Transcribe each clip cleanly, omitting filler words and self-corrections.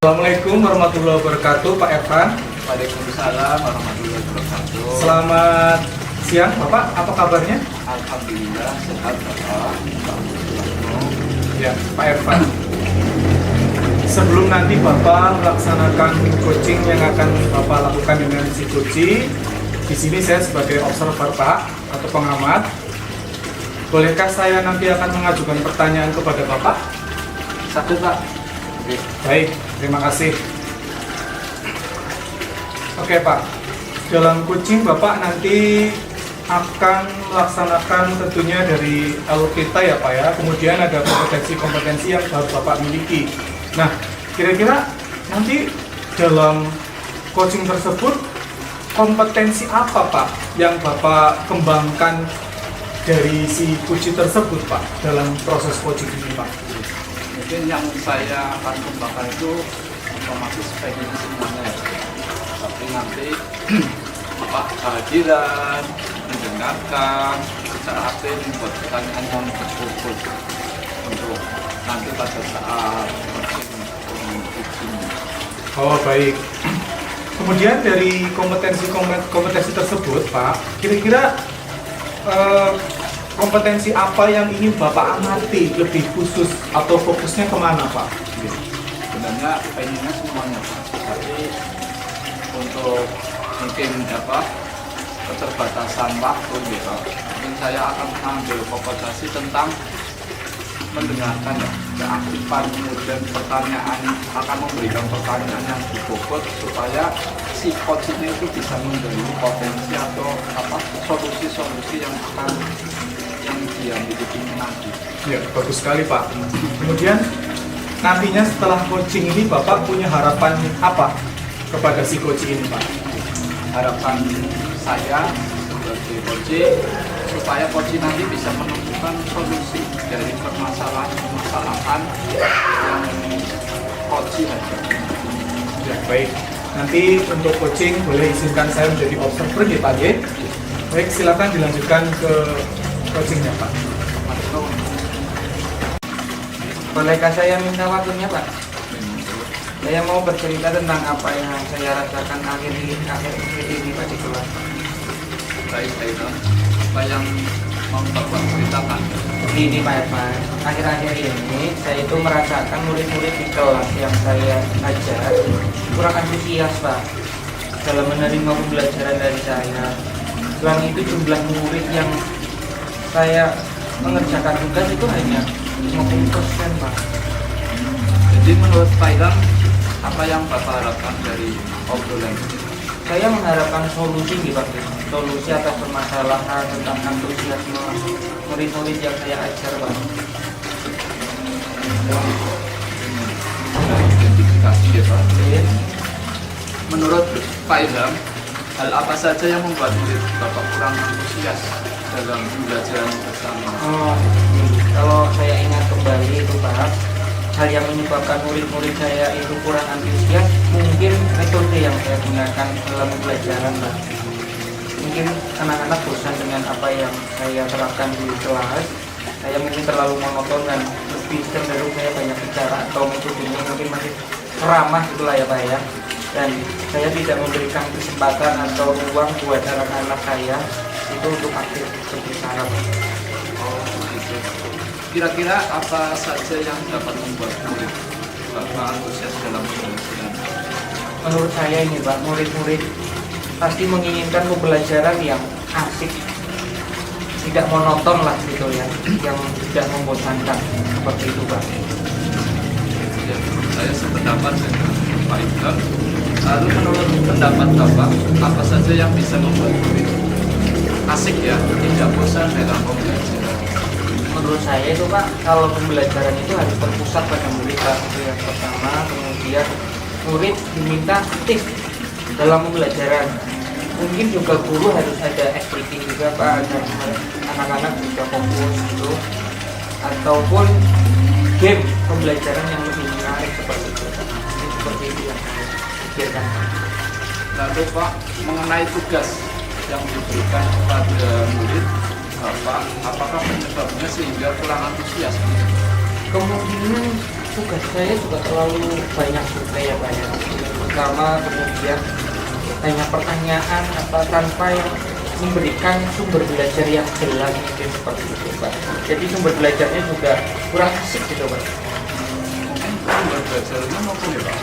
Assalamualaikum warahmatullahi wabarakatuh, Pak Evan. Waalaikumsalam warahmatullahi wabarakatuh. Selamat siang, Bapak. Apa kabarnya? Alhamdulillah sehat Bapak. Ya, Pak Evan. Sebelum nanti Bapak melaksanakan coaching yang akan Bapak lakukan dengan si coaching, di sini saya sebagai observer Pak atau pengamat. Bolehkah saya nanti akan mengajukan pertanyaan kepada Bapak? Satu Pak. Oke. Baik, terima kasih. Oke Pak, dalam coaching Bapak nanti akan melaksanakan tentunya dari alur kita ya Pak ya. Kemudian ada kompetensi-kompetensi yang harus Bapak miliki. Nah, kira-kira nanti dalam coaching tersebut kompetensi apa Pak yang Bapak kembangkan dari si coaching tersebut Pak dalam proses coaching ini Pak? Mungkin yang saya akan kembangkan itu otomatis pengen semuanya ya. Tapi nanti Bapak kehadiran, mendengarkan secara aktif, membuat pertanyaan yang terstruktur untuk nanti pada saat coaching. Oh baik. Kemudian dari kompetensi tersebut Pak, kira-kira kompetensi apa yang ingin Bapak amati lebih khusus atau fokusnya kemana Pak? Sebenarnya pengennya semuanya Pak. Tapi untuk mungkin keterbatasan waktu gitu, mungkin saya akan mengambil kompetensi tentang mendengarkan ya, keaktifan, kemudian pertanyaan, akan memberikan pertanyaan yang berbobot supaya si coach ini itu bisa memberi potensi atau solusi-solusi yang akan dia miliki nanti. Ya, bagus sekali Pak. Kemudian nantinya setelah coaching ini Bapak punya harapan apa kepada si coaching ini Pak? Harapan saya sebagai coaching supaya coaching nanti bisa menemukan solusi dari permasalahan yang coaching hadapi. Ya, baik. Nanti untuk coaching boleh izinkan saya menjadi observer ya Pak ya. Baik, silakan dilanjutkan ke coachingnya Pak. Bolehkah saya minta waktunya Pak? Saya mau bercerita tentang apa yang saya rasakan akhir ini Pak di kelas. Baik, apa yang mau Bapak ceritakan? Begini Pak Evan, akhir-akhir ini saya itu merasakan murid-murid di kelas yang saya ajar kurang antusias Pak dalam menerima pembelajaran dari saya. Selain itu jumlah murid yang saya mengerjakan tugas itu hanya 50% Pak. Jadi menurut Pak Ilham, apa yang Bapak harapkan dari obrolan ini? Saya mengharapkan solusi di Pak, solusi atas permasalahan tentang antusiasme murid-murid yang saya ajar Pak. Identifikasi ya Pak. Oke. Menurut Pak Ilham, hal apa saja yang membuat murid Bapak kurang antusias dalam pembelajaran bersama? Kalau saya ingat kembali itu Pak, hal yang menyebabkan murid-murid saya itu kurang antusias mungkin metode yang saya gunakan dalam pembelajaran Pak. Mungkin anak-anak bosan dengan apa yang saya terapkan di kelas. Saya mungkin terlalu monoton dan lebih cenderung saya banyak bicara atau metodenya mungkin masih ramah itulah ya Pak ya. Dan saya tidak memberikan kesempatan atau ruang buat anak-anak saya itu untuk aktif berbicara. Oh, begitu. Kira-kira apa saja yang dapat membuat murid Bapak antusias dalam pembelajaran? Menurut saya ini Pak, murid-murid pasti menginginkan pembelajaran yang asik, tidak monoton lah gitu ya, yang tidak membosankan seperti itu Pak. Ya, saya sependapat dengan Pak Ilham. Lalu menurut pendapat Bapak, apa saja yang bisa membuat murid asik ya, tidak bosan dalam pembelajaran? Menurut saya itu Pak, kalau pembelajaran itu harus terpusat pada murid Pak, itu yang pertama. Kemudian murid diminta aktif dalam pembelajaran. Mungkin juga guru harus ada activity juga Pak, agar anak-anak bisa fokus gitu. Ataupun game pembelajaran yang lebih menarik seperti itu Pak. Seperti itu yang saya pikirkan. Lalu Pak, mengenai tugas yang diberikan kepada murid Bapak, apakah penyebabnya sehingga kurang antusias? Kemungkinan tugas saya juga terlalu banyak juga ya Pak ya. Pertama, kemudian banyak pertanyaan apa tanpa yang memberikan sumber belajar yang jelas mungkin seperti itu Pak. Jadi sumber belajarnya juga kurang asik gitu Pak. Sumber belajarnya mau ya Pak?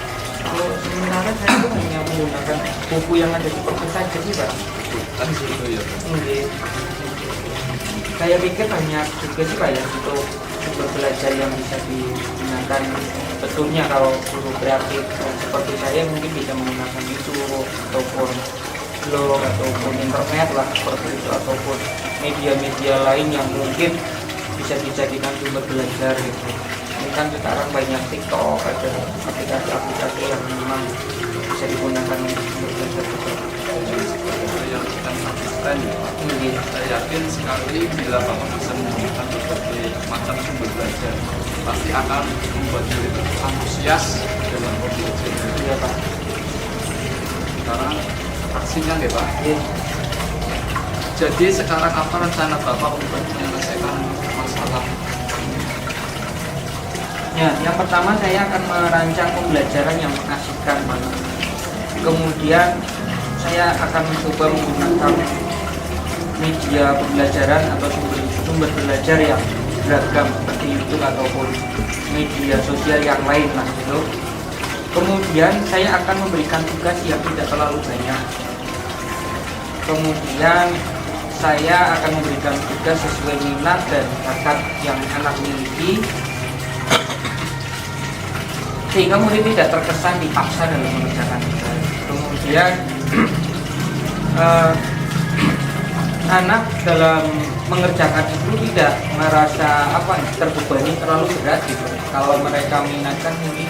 Kalau sementara saya tuh hanya menggunakan buku yang ada di perpus saja sih Pak. Kan gitu ya Pak. Mungkin saya pikir banyak juga sih Pak ya untuk sumber belajar yang bisa digunakan. Betulnya kalau guru kreatif seperti saya mungkin bisa menggunakan YouTube ataupun blog ataupun internet lah seperti itu, ataupun media-media lain yang mungkin bisa dijadikan sumber belajar gitu. Ini kan sekarang banyak TikTok, ada aplikasi-aplikasi yang memang bisa digunakan untuk sumber belajar juga. Yang kan konsisten ya Pak. Saya yakin sekali bila Bapak bisa menggunakan berbagai macam sumber belajar, pasti akan membuat diri antusias dalam belajar. Iya Pak. Sekarang aksinya ya Pak. Iya. Jadi sekarang apa rencana Bapak untuk menyelesaikan masalah? Ya, yang pertama saya akan merancang pembelajaran yang mengasihkan Pak. Kemudian saya akan mencoba menggunakan media pembelajaran atau sumber belajar yang beragam seperti YouTube ataupun media sosial yang lain lah gitu. Kemudian saya akan memberikan tugas yang tidak terlalu banyak. Kemudian saya akan memberikan tugas sesuai minat dan bakat yang anak miliki, sehingga murid tidak terkesan dipaksa dalam mengerjakan tugas. Kemudian anak dalam mengerjakan itu tidak merasa terbebani terlalu berat gitu. Kalau mereka minatkan mungkin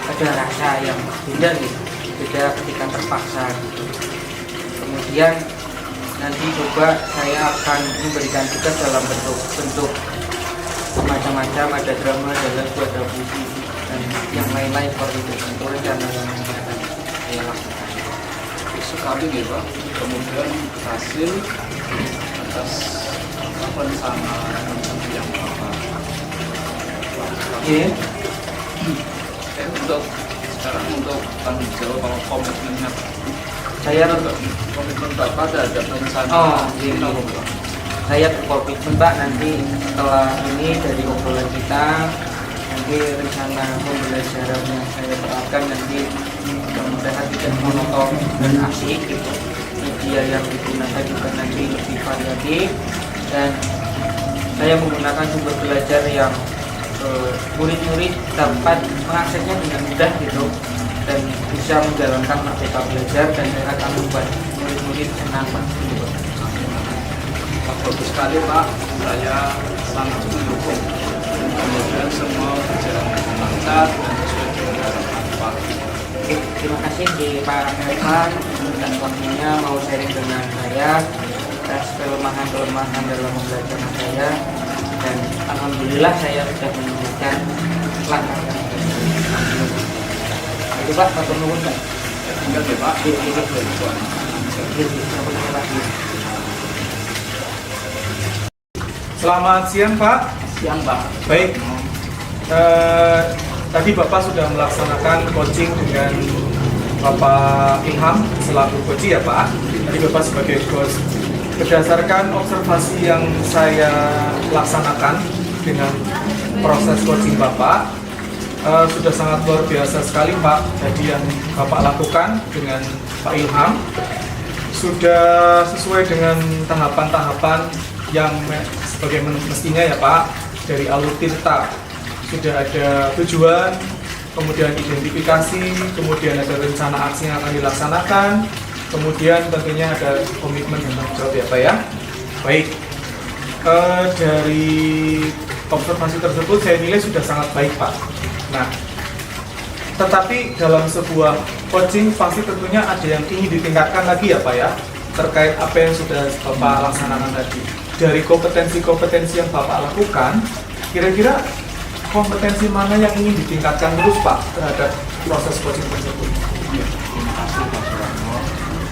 ada rasa yang beda gitu, beda ketika terpaksa gitu. Kemudian nanti coba saya akan memberikan tugas dalam bentuk macam-macam, ada drama, ada lagu, ada puisi dan yang lain-lain seperti itu. Itu rencana yang akan saya lakukan. Sekali nih Pak, kemudian hasil atas rencana yang Bapak lakukan. Oke. Untuk sekarang untuk tanggung jawab kalau komitmennya Pak. Saya Komitmen Bapak ada rencana. ini saya berkomitmen Pak, nanti setelah ini dari obrolan kita, nanti rencana pembelajaran yang saya terapkan nanti mudah-mudahan tidak monoton dan asik gitu. Media yang digunakan juga nanti lebih variatif, dan saya menggunakan sumber belajar yang murid-murid dapat mengaksesnya dengan mudah gitu, dan bisa menjalankan merdeka belajar, dan saya akan membuat murid-murid senang Pak gitu. Bagus sekali Pak, saya sangat mendukung. Kemudian semua berjalan dengan lancar dan sesuai dengan harapan Pak. Oke, terima kasih di Pak Melvan dan waktunya mau sharing dengan saya atas kelemahan-kelemahan dalam pembelajaran saya, dan alhamdulillah saya sudah menemukan langkah yang baik. Itu Pak, matur nuwun Pak. Tinggal deh Pak. Iya, sampai lagi. Selamat siang Pak. Siang Pak. Baik. Tadi Bapak sudah melaksanakan coaching dengan Bapak Ilham selaku coach ya Pak. Tadi Bapak sebagai coach. Berdasarkan observasi yang saya laksanakan dengan proses coaching Bapak, sudah sangat luar biasa sekali Pak. Jadi yang Bapak lakukan dengan Pak Ilham sudah sesuai dengan tahapan-tahapan yang sebagaimana mestinya ya Pak. Dari alur tirta sudah ada tujuan, kemudian identifikasi, kemudian ada rencana aksi yang akan dilaksanakan, kemudian tentunya ada komitmen dan tanggung jawab ya Pak ya. Baik, dari observasi tersebut saya nilai sudah sangat baik Pak. Nah, tetapi dalam sebuah coaching pasti tentunya ada yang ingin ditingkatkan lagi ya Pak ya, terkait apa yang sudah Bapak laksanakan tadi. Dari kompetensi-kompetensi yang Bapak lakukan, kira-kira kompetensi mana yang ingin ditingkatkan terus Pak terhadap proses coaching tersebut? Ya, terima kasih Pak Suwarno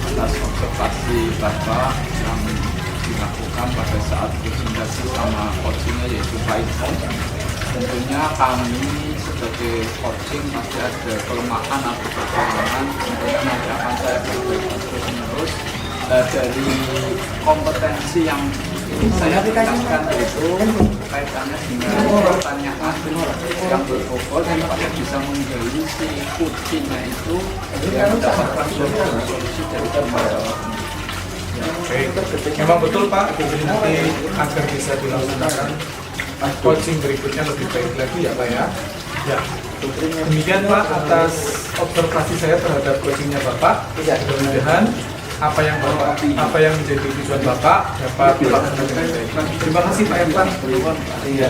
atas observasi Bapak yang dilakukan pada saat presentasi sama coachingnya yaitu Pak Ilham. tentunya kami sebagai coaching pasti ada kelemahan atau kekurangan, tentunya nanti akan saya perbaiki terus menerus. Dari kompetensi yang saya tingkatkan itu kaitannya dengan pertanyaan yang berbobot supaya bisa menggali si kucingnya itu yang mendapatkan solusi dari masalah. Oke, memang betul Pak, jadi nanti agar bisa dilaksanakan coaching berikutnya lebih baik lagi ya Pak ya. Ya, demikian Pak atas observasi saya terhadap coachingnya Bapak. Mudah-mudahan apa yang menjadi tujuan Bapak dapat dilaksanakan dengan baik. Terima kasih Pak Irfan. Iya.